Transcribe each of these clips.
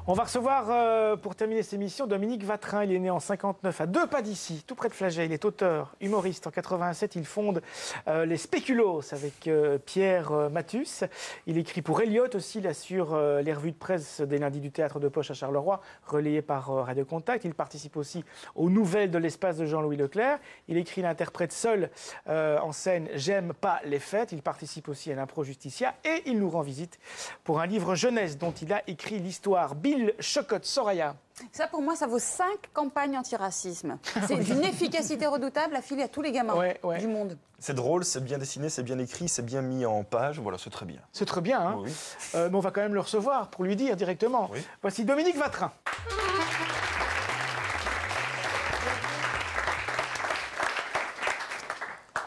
On va recevoir, pour terminer cette émission, Dominique Vatrin. Il est né en 59, à 2 pas d'ici, tout près de Flagey. Il est auteur, humoriste. En 87, il fonde les Spéculoos avec Pierre Mathus. Il écrit pour Elliott aussi. Il assure les revues de presse des lundis du Théâtre de Poche à Charleroi, relayées par Radio Contact. Il participe aussi aux Nouvelles de l'espace de Jean-Louis Leclerc. Il écrit, il interprète seul en scène J'aime pas les fêtes. Il participe aussi à l'Impro Justicia et il nous rend visite pour un livre jeunesse dont il a écrit l'histoire. Bill Chocotte, Soraya. Ça, pour moi, ça vaut 5 campagnes antiracisme. C'est d'une efficacité redoutable à filer à tous les gamins du monde. C'est drôle, c'est bien dessiné, c'est bien écrit, c'est bien mis en page. Voilà, c'est très bien. C'est très bien, hein. Oui. Mais on va quand même le recevoir pour lui dire directement. Oui. Voici Dominique Vatrin.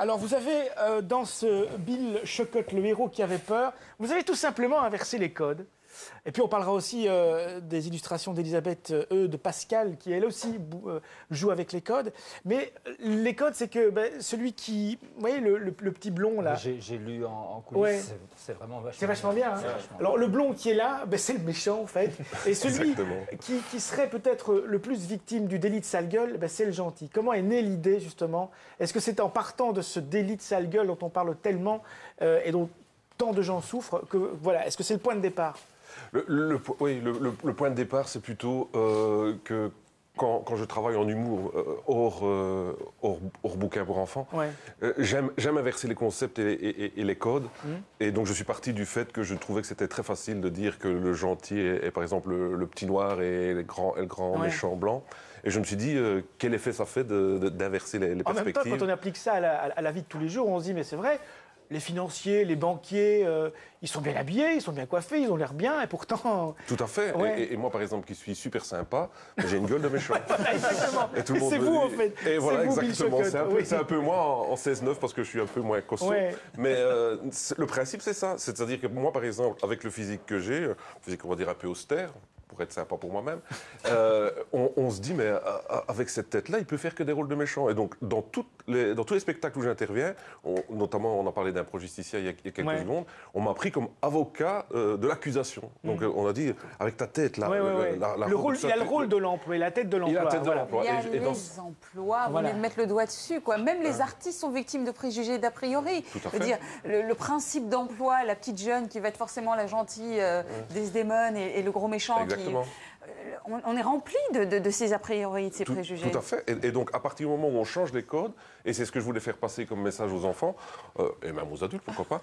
Alors, vous avez, dans ce Bill Chocotte, le héros qui avait peur, vous avez tout simplement inversé les codes. Et puis on parlera aussi des illustrations d'Elisabeth de Pascal, qui elle aussi joue avec les codes. Mais les codes, c'est que celui qui... Vous voyez, le petit blond, là... J'ai lu en coulisses, ouais. C'est vraiment vachement bien. C'est vachement bien. Hein. Alors le blond qui est là, c'est le méchant, en fait. Et celui qui serait peut-être le plus victime du délit de sale gueule, c'est le gentil. Comment est née l'idée, justement? Est-ce que c'est en partant de ce délit de sale gueule dont on parle tellement et dont tant de gens souffrent que... Voilà, est-ce que c'est le point de départ? Le point de départ, c'est plutôt que quand je travaille en humour hors bouquin pour enfants, j'aime inverser les concepts et les codes. Et donc je suis parti du fait que je trouvais que c'était très facile de dire que le gentil est par exemple le petit noir et le grand méchant blanc. Et je me suis dit, quel effet ça fait d'inverser les perspectives. En même temps, quand on applique ça à la vie de tous les jours, on se dit, mais c'est vrai, les financiers, les banquiers, ils sont bien habillés, ils sont bien coiffés, ils ont l'air bien, et pourtant... Tout à fait. Ouais. Et moi, par exemple, qui suis super sympa, j'ai une gueule de méchant. Exactement. Et tout le monde c'est vous, en fait. Et voilà, vous, exactement. C'est un peu moi en 16-9 parce que je suis un peu moins costaud. Ouais. Mais le principe, c'est ça. C'est-à-dire que moi, par exemple, avec le physique que j'ai, physique, on va dire un peu austère, pour être sympa pour moi-même, on se dit, mais avec cette tête-là, il peut faire que des rôles de méchants. Et donc, dans tous les spectacles où j'interviens, notamment, on a parlé d'Impro Justicia il y a quelques secondes, on m'a pris comme avocat de l'accusation. Donc, on a dit, avec ta tête, là... il a le rôle de l'emploi, la tête de l'emploi. Il y a les emplois, vous venez de mettre le doigt dessus, quoi. Même les artistes sont victimes de préjugés d'a priori. Tout à fait. Je veux dire, le principe d'emploi, la petite jeune qui va être forcément la gentille Desdemone et le gros méchant qui... On est rempli de ces a priori, de ces préjugés. Tout à fait. Et donc, à partir du moment où on change les codes, et c'est ce que je voulais faire passer comme message aux enfants, et même aux adultes, pourquoi pas,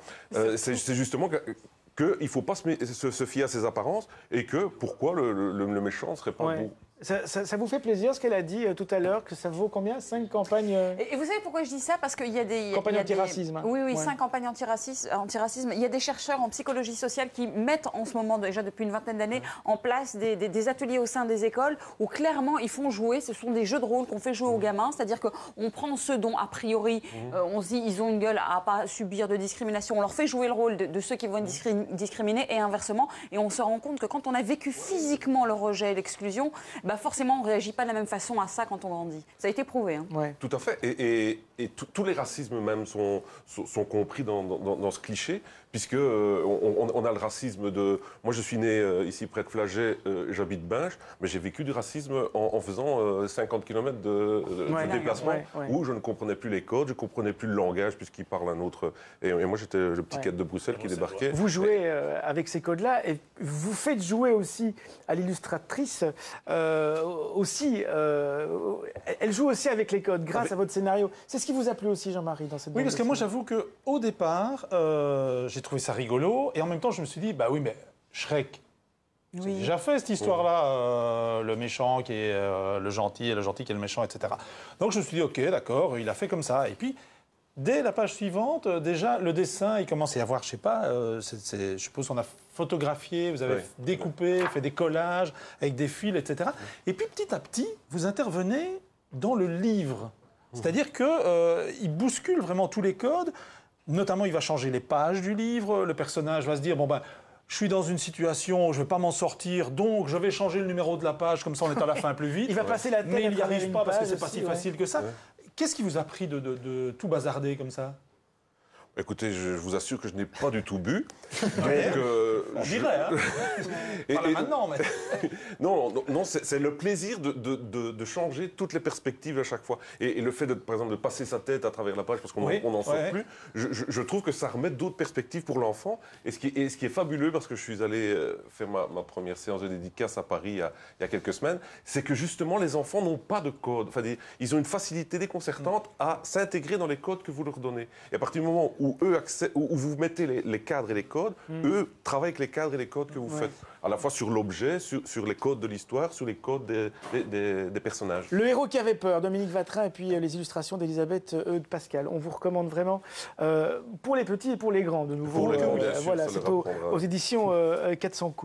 c'est justement qu'il ne faut pas se fier à ses apparences, et que pourquoi le méchant ne serait pas beau. Ça vous fait plaisir ce qu'elle a dit tout à l'heure, que ça vaut combien? 5 campagnes Et vous savez pourquoi je dis ça? Parce qu'il y a des... Campagnes antiracisme. Oui, 5 campagnes antiracisme. Il y a des chercheurs en psychologie sociale qui mettent en ce moment, déjà depuis une vingtaine d'années, en place des ateliers au sein des écoles où clairement ils font jouer, ce sont des jeux de rôle qu'on fait jouer aux gamins, c'est-à-dire qu'on prend ceux dont a priori on se dit ils ont une gueule à pas subir de discrimination, on leur fait jouer le rôle de ceux qui vont être discriminés et inversement, et on se rend compte que quand on a vécu physiquement le rejet et l'exclusion, forcément, on ne réagit pas de la même façon à ça quand on grandit. Ça a été prouvé. Hein. Ouais. Tout à fait. Et tous les racismes même sont compris dans ce cliché, puisque on a le racisme de... Moi, je suis né ici près de Flagey, j'habite Binche, mais j'ai vécu du racisme en faisant 50 km de déplacement, où je ne comprenais plus les codes, je ne comprenais plus le langage, puisqu'il parle un autre... Et moi, j'étais le petit quête de Bruxelles qui débarquait. Vous jouez avec ces codes-là, et vous faites jouer aussi à l'illustratrice... elle joue aussi avec les codes grâce à votre scénario. C'est ce qui vous a plu aussi, Jean-Marie, dans cette bande. Oui, parce que moi, j'avoue qu'au départ, j'ai trouvé ça rigolo. Et en même temps, je me suis dit, bah oui, mais Shrek, c'est déjà fait cette histoire-là. Le méchant qui est le gentil et le gentil qui est le méchant, etc. Donc je me suis dit, ok, d'accord, il a fait comme ça. Et puis, dès la page suivante, déjà, le dessin, il commence à y avoir, je sais pas, je suppose qu'on a photographié, vous avez découpé, fait des collages avec des fils, etc. Et puis, petit à petit, vous intervenez dans le livre. C'est-à-dire qu'il bouscule vraiment tous les codes. Notamment, il va changer les pages du livre. Le personnage va se dire, bon ben, je suis dans une situation où je ne vais pas m'en sortir, donc je vais changer le numéro de la page, comme ça on est à la fin plus vite. Il va passer la tête mais il n'y arrive pas parce que c'est pas aussi, si facile que ça. Qu'est-ce qui vous a pris de tout bazarder comme ça? Écoutez, je vous assure que je n'ai pas du tout bu. On dirait, hein. Pas là maintenant, mais... Non, c'est le plaisir de changer toutes les perspectives à chaque fois. Et le fait, par exemple, de passer sa tête à travers la page parce qu'on n'en sort plus, je trouve que ça remet d'autres perspectives pour l'enfant. Et ce qui est fabuleux, parce que je suis allé faire ma première séance de dédicace à Paris il y a quelques semaines, c'est que justement, les enfants n'ont pas de code. Enfin, ils ont une facilité déconcertante à s'intégrer dans les codes que vous leur donnez. Et à partir du moment où vous mettez les cadres et les codes, eux travaillent avec les cadres et les codes que vous faites. À la fois sur l'objet, sur les codes de l'histoire, sur les codes des personnages. Le héros qui avait peur, Dominique Vatrin, et puis les illustrations d'Elisabeth Eudes Pascal. On vous recommande vraiment pour les petits et pour les grands, de nouveau. Pour les grands, bien sûr, voilà, c'est aux éditions 400 coups.